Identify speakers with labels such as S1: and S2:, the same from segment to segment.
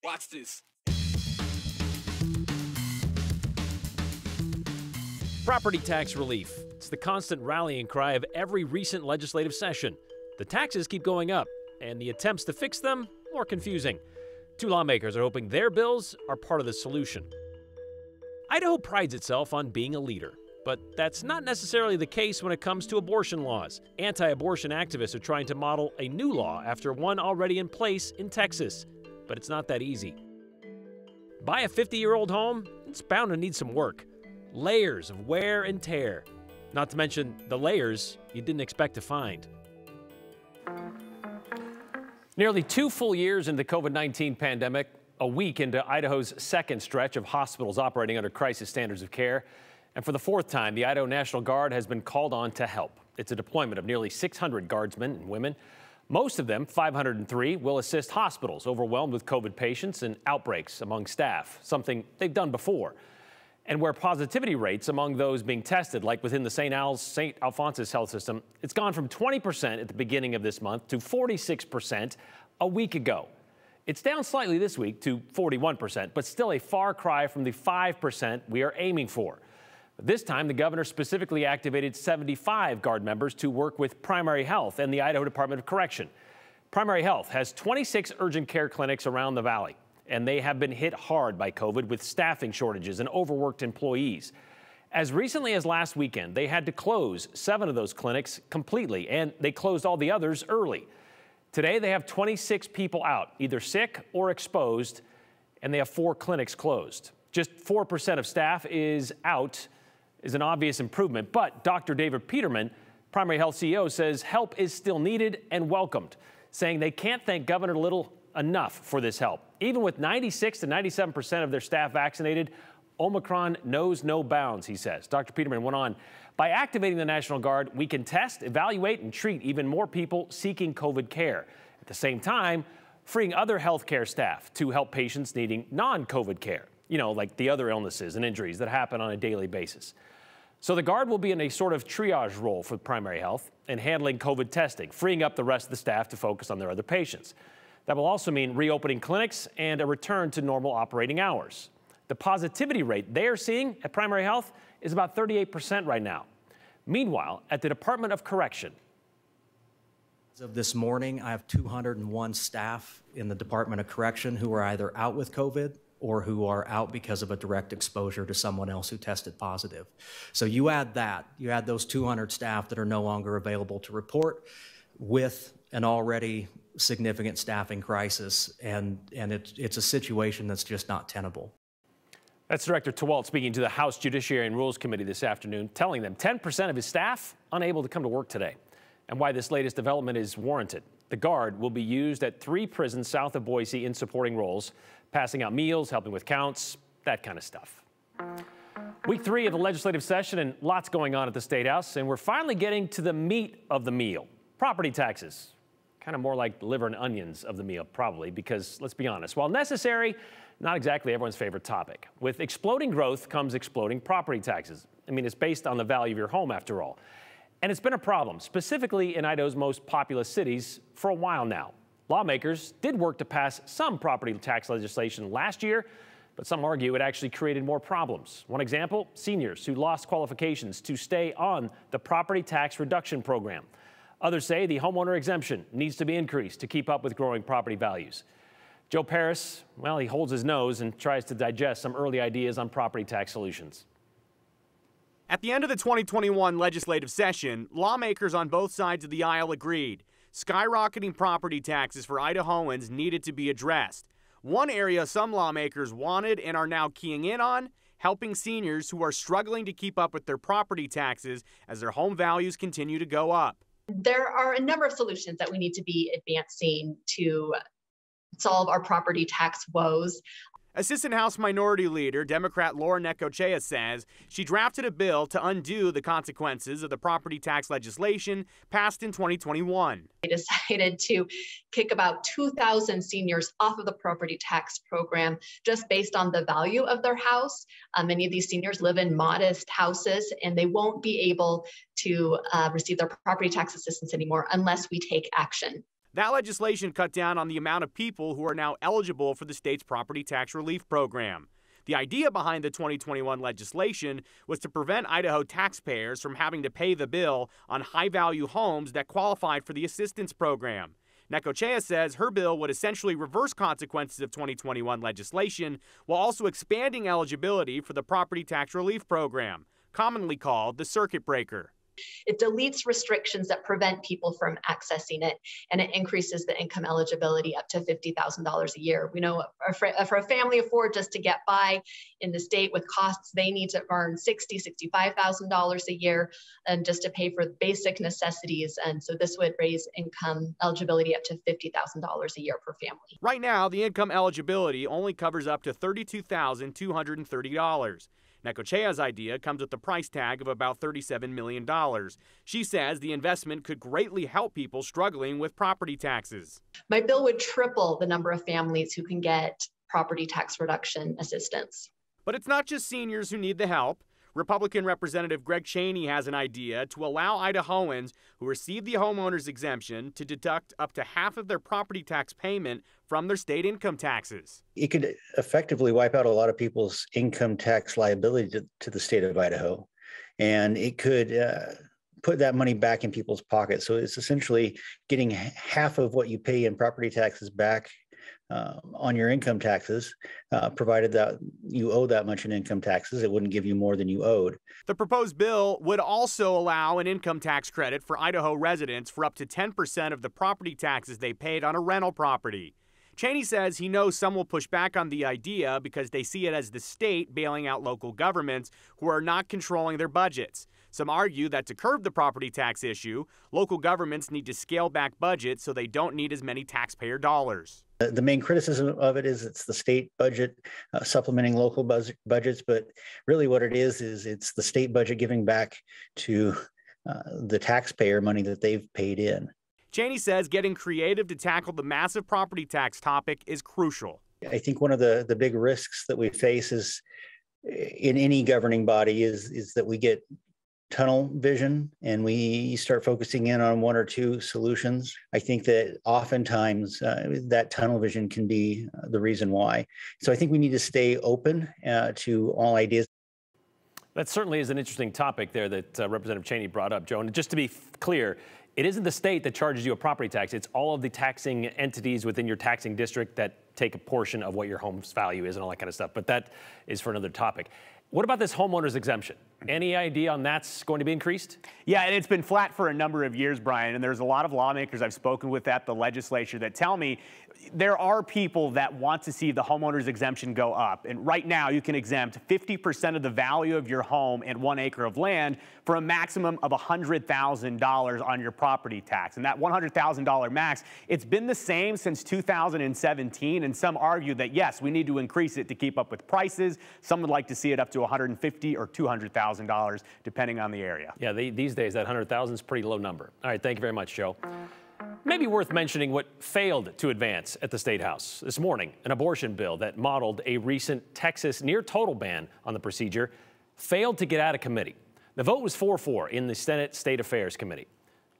S1: Watch this.
S2: Property tax relief. It's the constant rallying cry of every recent legislative session. The taxes keep going up, and the attempts to fix them more confusing. Two lawmakers are hoping their bills are part of the solution. Idaho prides itself on being a leader, but that's not necessarily the case when it comes to abortion laws. Anti-abortion activists are trying to model a new law after one already in place in Texas, but it's not that easy. Buy a 50-year-old home, it's bound to need some work. Layers of wear and tear. Not to mention the layers you didn't expect to find. Nearly 2 full years into the COVID-19 pandemic, a week into Idaho's second stretch of hospitals operating under crisis standards of care, and for the fourth time, the Idaho National Guard has been called on to help. It's a deployment of nearly 600 guardsmen and women. Most of them, 503, will assist hospitals overwhelmed with COVID patients and outbreaks among staff, something they've done before. And where positivity rates among those being tested, like within the St. Alphonsus Health System, it's gone from 20% at the beginning of this month to 46% a week ago. It's down slightly this week to 41%, but still a far cry from the 5% we are aiming for. This time, the governor specifically activated 75 Guard members to work with Primary Health and the Idaho Department of Correction. Primary Health has 26 urgent care clinics around the valley, and they have been hit hard by COVID with staffing shortages and overworked employees. As recently as last weekend, they had to close 7 of those clinics completely, and they closed all the others early. Today, they have 26 people out, either sick or exposed, and they have 4 clinics closed. Just 4% of staff is out is an obvious improvement, but Dr. David Peterman, Primary Health CEO, says help is still needed and welcomed, saying they can't thank Governor Little enough for this help. Even with 96 to 97% of their staff vaccinated, Omicron knows no bounds, he says. Dr. Peterman went on, by activating the National Guard, we can test, evaluate, and treat even more people seeking COVID care. At the same time, freeing other healthcare staff to help patients needing non-COVID care, like the other illnesses and injuries that happen on a daily basis. So the Guard will be in a sort of triage role for Primary Health and handling COVID testing, freeing up the rest of the staff to focus on their other patients. That will also mean reopening clinics and a return to normal operating hours. The positivity rate they are seeing at Primary Health is about 38% right now. Meanwhile, at the Department of Correction,
S3: as of this morning, I have 201 staff in the Department of Correction who are either out with COVID or who are out because of a direct exposure to someone else who tested positive. So you add those 200 staff that are no longer available to report with an already significant staffing crisis, and it's a situation that's just not tenable.
S2: That's Director Tewalt speaking to the House Judiciary and Rules Committee this afternoon, telling them 10% of his staff unable to come to work today, and why this latest development is warranted. The Guard will be used at 3 prisons south of Boise in supporting roles, passing out meals, helping with counts, that kind of stuff. Week 3 of the legislative session, and lots going on at the State House, and we're finally getting to the meat of the meal, property taxes. Kind of more like liver and onions of the meal, probably, because let's be honest, while necessary, not exactly everyone's favorite topic. With exploding growth comes exploding property taxes. I mean, it's based on the value of your home, after all. And it's been a problem, specifically in Idaho's most populous cities, for a while now. Lawmakers did work to pass some property tax legislation last year, but some argue it actually created more problems. One example, seniors who lost qualifications to stay on the property tax reduction program. Others say the homeowner exemption needs to be increased to keep up with growing property values. Joe Paris, well, he holds his nose and tries to digest some early ideas on property tax solutions.
S1: At the end of the 2021 legislative session, lawmakers on both sides of the aisle agreed. Skyrocketing property taxes for Idahoans needed to be addressed. One area some lawmakers wanted and are now keying in on, helping seniors who are struggling to keep up with their property taxes as their home values continue to go up.
S4: There are a number of solutions that we need to be advancing to solve our property tax woes.
S1: Assistant House Minority Leader, Democrat Laura Necochea, says she drafted a bill to undo the consequences of the property tax legislation passed in 2021.
S4: They decided to kick about 2,000 seniors off of the property tax program just based on the value of their house. Many of these seniors live in modest houses, and they won't be able to receive their property tax assistance anymore unless we take action.
S1: That legislation cut down on the amount of people who are now eligible for the state's property tax relief program. The idea behind the 2021 legislation was to prevent Idaho taxpayers from having to pay the bill on high-value homes that qualified for the assistance program. Necochea says her bill would essentially reverse consequences of 2021 legislation while also expanding eligibility for the property tax relief program, commonly called the circuit breaker.
S4: It deletes restrictions that prevent people from accessing it, and it increases the income eligibility up to $50,000 a year. We know for a family of four, just to get by in the state with costs, they need to earn $60,000, $65,000 a year, and just to pay for basic necessities. And so this would raise income eligibility up to $50,000 a year per family.
S1: Right now, the income eligibility only covers up to $32,230. Necochea's idea comes with a price tag of about $37 million. She says the investment could greatly help people struggling with property taxes.
S4: My bill would triple the number of families who can get property tax reduction assistance.
S1: But it's not just seniors who need the help. Republican Representative Greg Cheney has an idea to allow Idahoans who receive the homeowners exemption to deduct up to half of their property tax payment from their state income taxes.
S5: It could effectively wipe out a lot of people's income tax liability to the state of Idaho, and it could put that money back in people's pockets. So it's essentially getting half of what you pay in property taxes back on your income taxes, provided that you owe that much in income taxes. It wouldn't give you more than you owed.
S1: The proposed bill would also allow an income tax credit for Idaho residents for up to 10% of the property taxes they paid on a rental property. Cheney says he knows some will push back on the idea because they see it as the state bailing out local governments who are not controlling their budgets. Some argue that to curb the property tax issue, local governments need to scale back budgets so they don't need as many taxpayer dollars.
S5: The main criticism of it is it's the state budget supplementing local budgets, but really what it is it's the state budget giving back to the taxpayer money that they've paid in.
S1: Cheney says getting creative to tackle the massive property tax topic is crucial.
S5: I think one of the big risks that we face is in any governing body is that we get tunnel vision and we start focusing in on one or two solutions. I think that oftentimes that tunnel vision can be the reason why. So I think we need to stay open to all ideas.
S2: That certainly is an interesting topic there that Representative Cheney brought up, Joe. And just to be clear, it isn't the state that charges you a property tax. It's all of the taxing entities within your taxing district that take a portion of what your home's value is and all that kind of stuff. But that is for another topic. What about this homeowners exemption? Any idea on that's going to be increased?
S1: Yeah, and it's been flat for a number of years, Brian, and there's a lot of lawmakers I've spoken with at the legislature that tell me there are people that want to see the homeowners exemption go up. And right now you can exempt 50% of the value of your home and 1 acre of land for a maximum of $100,000 on your property tax. And that $100,000 max, it's been the same since 2017. And some argue that, yes, we need to increase it to keep up with prices. Some would like to see it up to $150,000 or $200,000, depending on the area.
S2: Yeah, these days that 100,000 is a pretty low number. All right, thank you very much, Joe. Maybe worth mentioning what failed to advance at the State House. This morning, an abortion bill that modeled a recent Texas near-total ban on the procedure failed to get out of committee. The vote was 4-4 in the Senate State Affairs Committee.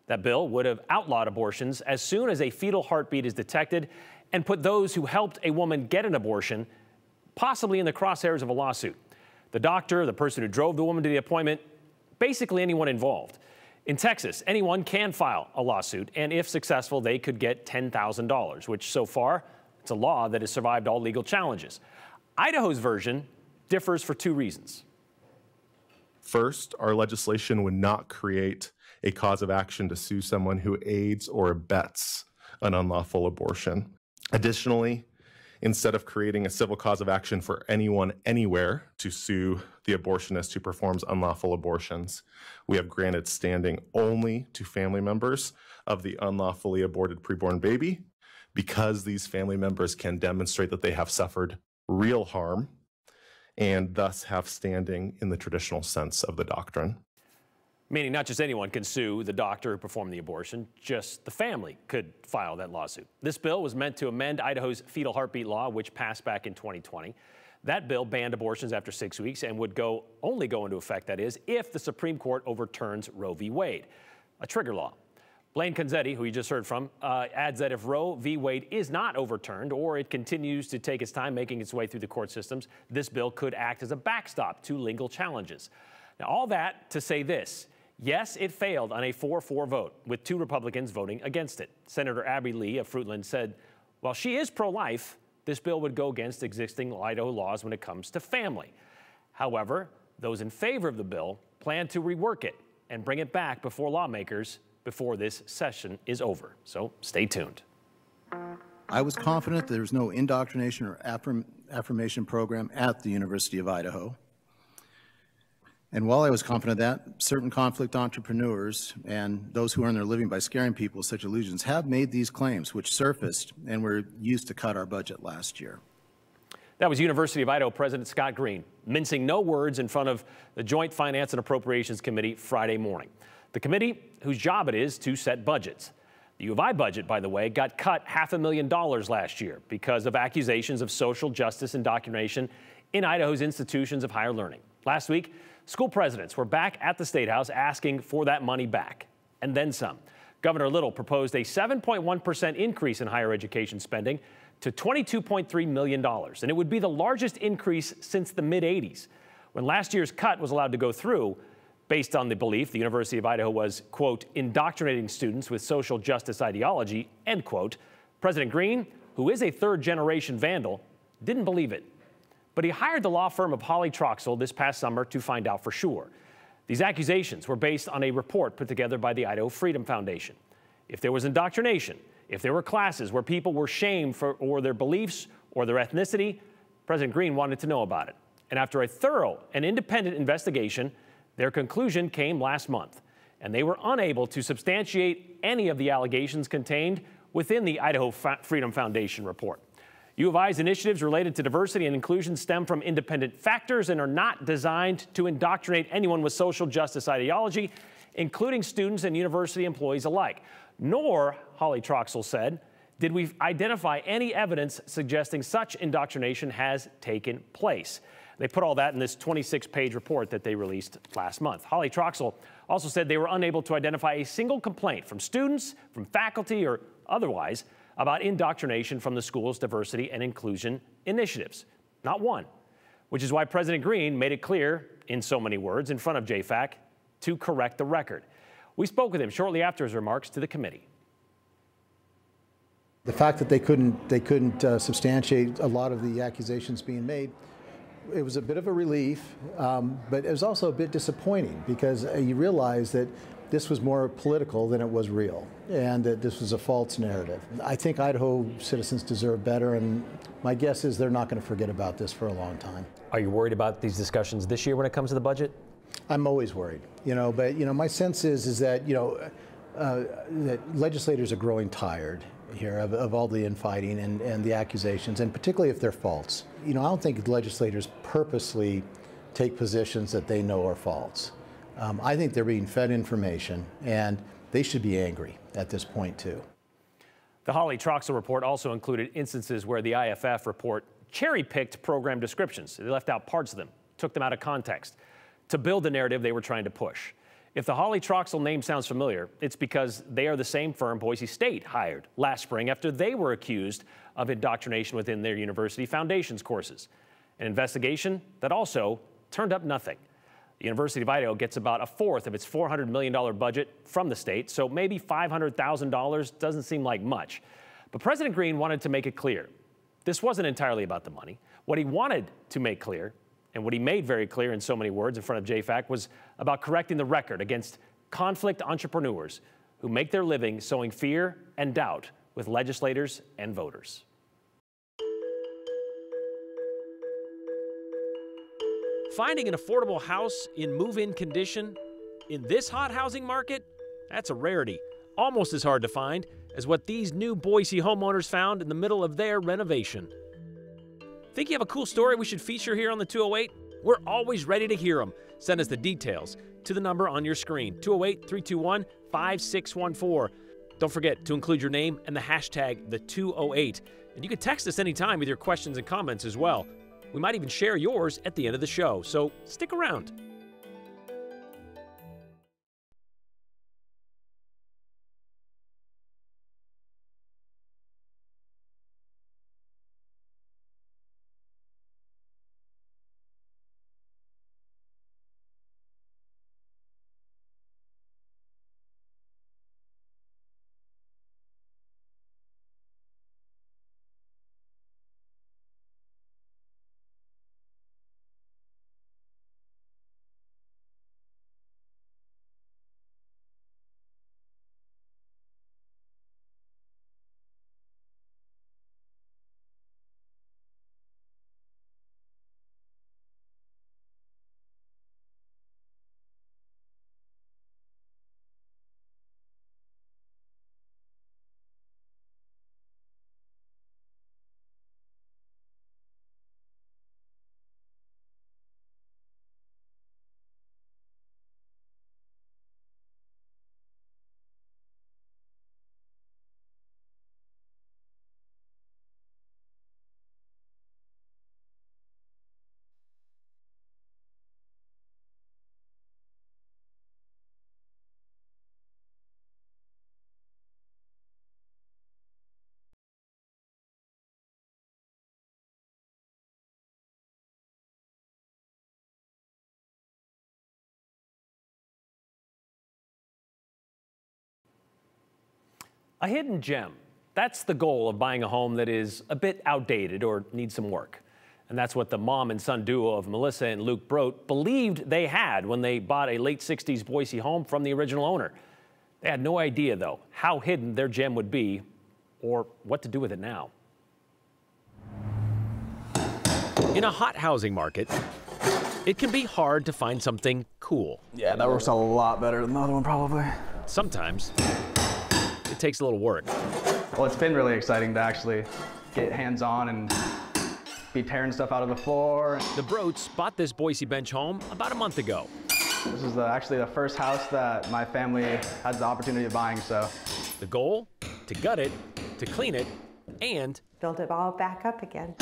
S2: That bill would have outlawed abortions as soon as a fetal heartbeat is detected and put those who helped a woman get an abortion possibly in the crosshairs of a lawsuit. The doctor, the person who drove the woman to the appointment, basically anyone involved. In Texas, anyone can file a lawsuit, and if successful, they could get $10,000, which so far, it's a law that has survived all legal challenges. Idaho's version differs for two reasons.
S6: First, our legislation would not create a cause of action to sue someone who aids or abets an unlawful abortion. Additionally, instead of creating a civil cause of action for anyone anywhere to sue the abortionist who performs unlawful abortions, we have granted standing only to family members of the unlawfully aborted preborn baby, because these family members can demonstrate that they have suffered real harm and thus have standing in the traditional sense of the doctrine.
S2: Meaning not just anyone can sue the doctor who performed the abortion, just the family could file that lawsuit. This bill was meant to amend Idaho's fetal heartbeat law, which passed back in 2020. That bill banned abortions after 6 weeks and would only go into effect, that is, if the Supreme Court overturns Roe v. Wade, a trigger law. Blaine Conzetti, who you just heard from, adds that if Roe v. Wade is not overturned or it continues to take its time making its way through the court systems, this bill could act as a backstop to legal challenges. Now, all that to say this. Yes, it failed on a 4-4 vote, with 2 Republicans voting against it. Senator Abby Lee of Fruitland said, while she is pro-life, this bill would go against existing Idaho laws when it comes to family. However, those in favor of the bill plan to rework it and bring it back before lawmakers before this session is over. So stay tuned.
S7: I was confident there was no indoctrination or affirmation program at the University of Idaho. And while I was confident of that, certain conflict entrepreneurs and those who earn their living by scaring people with such illusions have made these claims, which surfaced and were used to cut our budget last year.
S2: That was University of Idaho President Scott Green, mincing no words in front of the Joint Finance and Appropriations Committee Friday morning. The committee, whose job it is to set budgets. The U of I budget, by the way, got cut $500,000 last year because of accusations of social justice indoctrination in Idaho's institutions of higher learning. Last week, school presidents were back at the State House asking for that money back, and then some. Governor Little proposed a 7.1% increase in higher education spending to $22.3 million, and it would be the largest increase since the mid-'80s. When last year's cut was allowed to go through, based on the belief the University of Idaho was, quote, indoctrinating students with social justice ideology, end quote, President Green, who is a third-generation vandal, didn't believe it. But he hired the law firm of Holly Troxell this past summer to find out for sure. These accusations were based on a report put together by the Idaho Freedom Foundation. If there was indoctrination, if there were classes where people were shamed for their beliefs or their ethnicity, President Green wanted to know about it. And after a thorough and independent investigation, their conclusion came last month, and they were unable to substantiate any of the allegations contained within the Idaho Freedom Foundation report. U of I's initiatives related to diversity and inclusion stem from independent factors and are not designed to indoctrinate anyone with social justice ideology, including students and university employees alike. Nor, Holly Troxell said, did we identify any evidence suggesting such indoctrination has taken place. They put all that in this 26-page report that they released last month. Holly Troxell also said they were unable to identify a single complaint from students, from faculty, or otherwise about indoctrination from the school's diversity and inclusion initiatives. Not one. Which is why President Green made it clear, in so many words, in front of JFAC, to correct the record. We spoke with him shortly after his remarks to the committee.
S7: The fact that they couldn't substantiate a lot of the accusations being made, it was a bit of a relief, but it was also a bit disappointing because you realize that this was more political than it was real, and that this was a false narrative. I think Idaho citizens deserve better, and my guess is they're not going to forget about this for a long time.
S2: Are you worried about these discussions this year when it comes to the budget?
S7: I'm always worried, but my sense is that, that legislators are growing tired here of all the infighting and the accusations, and particularly if they're false. I don't think legislators purposely take positions that they know are false. I think they're being fed information, and they should be angry at this point, too.
S2: The Holly Troxell report also included instances where the IFF report cherry-picked program descriptions. They left out parts of them, took them out of context to build the narrative they were trying to push. If the Holly Troxell name sounds familiar, it's because they are the same firm Boise State hired last spring after they were accused of indoctrination within their university foundations courses. An investigation that also turned up nothing. The University of Idaho gets about a fourth of its $400 million budget from the state, so maybe $500,000 doesn't seem like much. But President Green wanted to make it clear. This wasn't entirely about the money. What he wanted to make clear, and what he made very clear in so many words in front of JFAC, was about correcting the record against conflict entrepreneurs who make their living sowing fear and doubt with legislators and voters. Finding an affordable house in move-in condition in this hot housing market, that's a rarity. Almost as hard to find as what these new Boise homeowners found in the middle of their renovation. Think you have a cool story we should feature here on the 208? We're always ready to hear them. Send us the details to the number on your screen, 208-321-5614. Don't forget to include your name and the hashtag the208. And you can text us anytime with your questions and comments as well. We might even share yours at the end of the show, so stick around. A hidden gem. That's the goal of buying a home that is a bit outdated or needs some work. And that's what the mom and son duo of Melissa and Luke Brote believed they had when they bought a late 60s Boise home from the original owner. They had no idea, though, how hidden their gem would be or what to do with it now. In a hot housing market, it can be hard to find something cool.
S8: Yeah, that works a lot better than the other one, probably.
S2: Sometimes it takes a little work.
S8: Well, it's been really exciting to actually get hands-on and be tearing stuff out of the floor.
S2: The Brotes bought this Boise bench home about a month ago.
S8: This is actually the first house that my family had the opportunity of buying, so.
S2: The goal? To gut it, to clean it, and
S9: build it all back up again.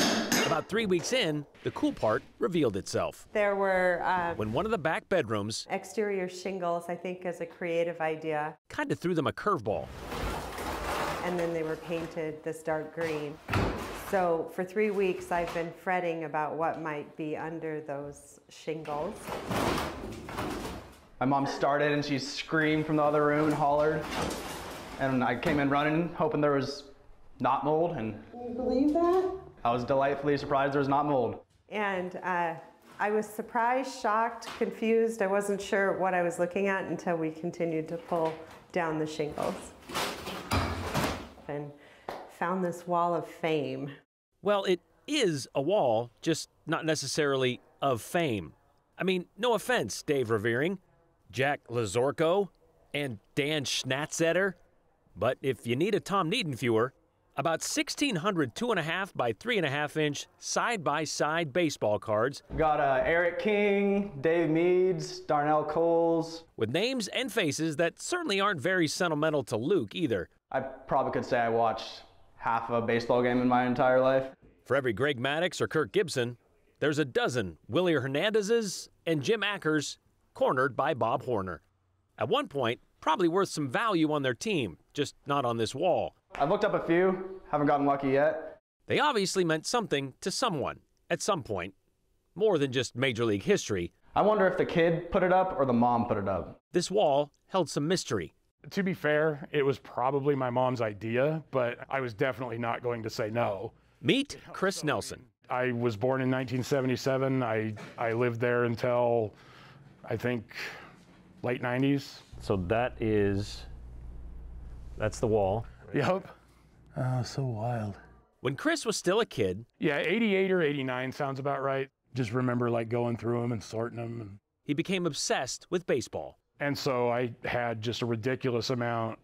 S2: About 3 weeks in, the cool part revealed itself.
S9: There were
S2: when one of the back bedrooms,
S9: exterior shingles, I think, as a creative idea.
S2: Kind of threw them a curveball.
S9: And then they were painted this dark green. So for 3 weeks, I've been fretting about what might be under those shingles.
S8: My mom started and she screamed from the other room and hollered. And I came in running, hoping there was not mold. And
S9: can you believe that?
S8: I was delightfully surprised there was not mold.
S9: And I was surprised, shocked, confused. I wasn't sure what I was looking at until we continued to pull down the shingles. And found this wall of fame.
S2: Well, it is a wall, just not necessarily of fame. I mean, no offense, Dave Revering, Jack Lazorko, and Dan Schnatzeder, but if you need a Tom Needham viewer, about 1,600 2.5 by 3.5 inch side-by-side baseball cards.
S8: We got Eric King, Dave Meads, Darnell Coles.
S2: With names and faces that certainly aren't very sentimental to Luke either.
S8: I probably could say I watched half of a baseball game in my entire life.
S2: For every Greg Maddux or Kirk Gibson, there's a dozen Willie Hernandez's and Jim Ackers cornered by Bob Horner. At one point, probably worth some value on their team, just not on this wall.
S8: I've looked up a few, haven't gotten lucky yet.
S2: They obviously meant something to someone at some point, more than just Major League history.
S8: I wonder if the kid put it up or the mom put it up.
S2: This wall held some mystery.
S10: To be fair, it was probably my mom's idea, but I was definitely not going to say no.
S2: Meet Chris Nelson.
S10: I was born in 1977. I lived there until, I think, late 90s.
S2: So that's the wall.
S10: Yep. Oh, so wild.
S2: When Chris was still a kid.
S10: Yeah, 88 or 89 sounds about right. Just remember like going through them and sorting them.
S2: He became obsessed with baseball.
S10: And so I had just a ridiculous amount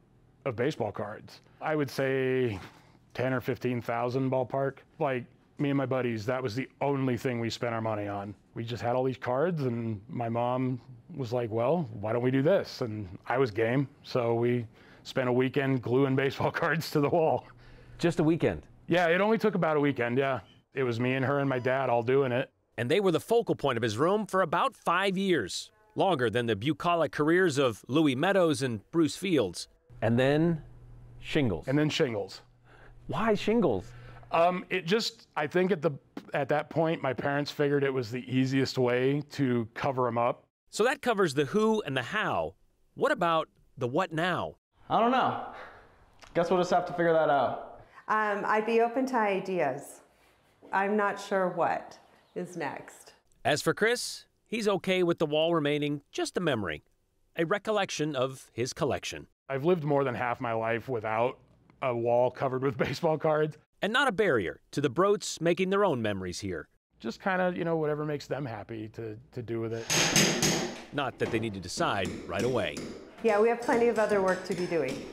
S10: of baseball cards. I would say 10 or 15,000 ballpark. Like me and my buddies, that was the only thing we spent our money on. We just had all these cards and my mom was like, well, why don't we do this? And I was game. So we spent a weekend gluing baseball cards to the wall.
S2: Just a weekend?
S10: Yeah, it only took about a weekend, yeah. It was me and her and my dad all doing it.
S2: And they were the focal point of his room for about 5 years. Longer than the bucolic careers of Louis Meadows and Bruce Fields. And then shingles.
S10: And then shingles.
S2: Why shingles?
S10: I think at that point, my parents figured it was the easiest way to cover them up.
S2: So that covers the who and the how. What about the what now?
S8: I don't know. Guess we'll just have to figure that out.
S9: I'd be open to ideas. I'm not sure what is next.
S2: As for Chris, he's okay with the wall remaining just a memory, a recollection of his collection.
S10: I've lived more than half my life without a wall covered with baseball cards.
S2: And not a barrier to the Brotes making their own memories here.
S10: Just kind of, whatever makes them happy to do with it.
S2: Not that they need to decide right away.
S9: Yeah, we have plenty of other work to be doing.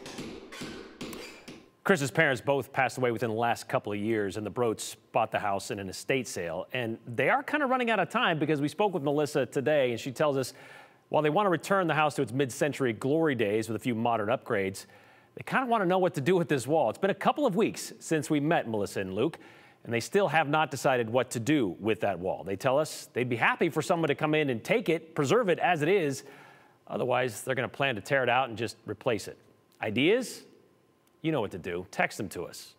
S2: Chris's parents both passed away within the last couple of years, and the Brotes bought the house in an estate sale. And they are kind of running out of time because we spoke with Melissa today, and she tells us while they want to return the house to its mid-century glory days with a few modern upgrades, they kind of want to know what to do with this wall. It's been a couple of weeks since we met Melissa and Luke, and they still have not decided what to do with that wall. They tell us they'd be happy for someone to come in and take it, preserve it as it is. Otherwise, they're going to plan to tear it out and just replace it. Ideas? You know what to do. Text them to us.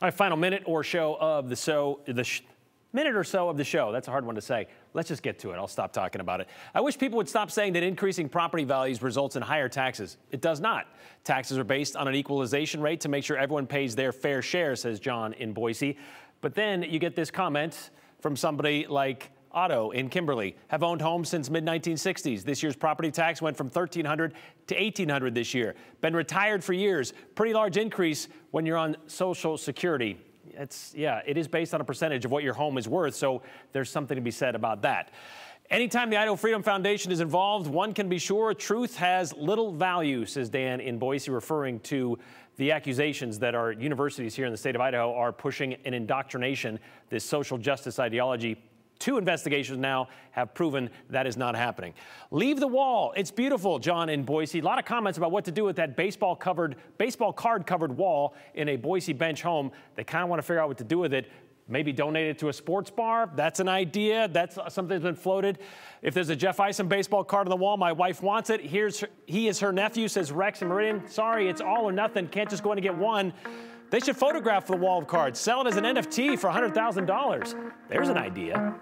S2: All right, final minute or so of the show. Minute or so of the show. That's a hard one to say. Let's just get to it. I'll stop talking about it. I wish people would stop saying that increasing property values results in higher taxes. It does not. Taxes are based on an equalization rate to make sure everyone pays their fair share, says John in Boise. But then you get this comment from somebody like Otto in Kimberly. Have owned homes since mid-1960s. This year's property tax went from $1,300 to $1,800 this year. Been retired for years. Pretty large increase when you're on Social Security. It is based on a percentage of what your home is worth, so there's something to be said about that. Anytime the Idaho Freedom Foundation is involved, one can be sure truth has little value, says Dan in Boise, referring to the accusations that our universities here in the state of Idaho are pushing an indoctrination, this social justice ideology. 2 investigations now have proven that is not happening. Leave the wall. It's beautiful, John in Boise. A lot of comments about what to do with that baseball card covered wall in a Boise bench home. They kind of want to figure out what to do with it. Maybe donate it to a sports bar. That's an idea. That's something that's been floated. If there's a Jeff Isom baseball card on the wall, my wife wants it. He is her nephew, says Rex and Meridian. Sorry, it's all or nothing. Can't just go in and get one. They should photograph the wall of cards, sell it as an NFT for $100,000. There's an idea.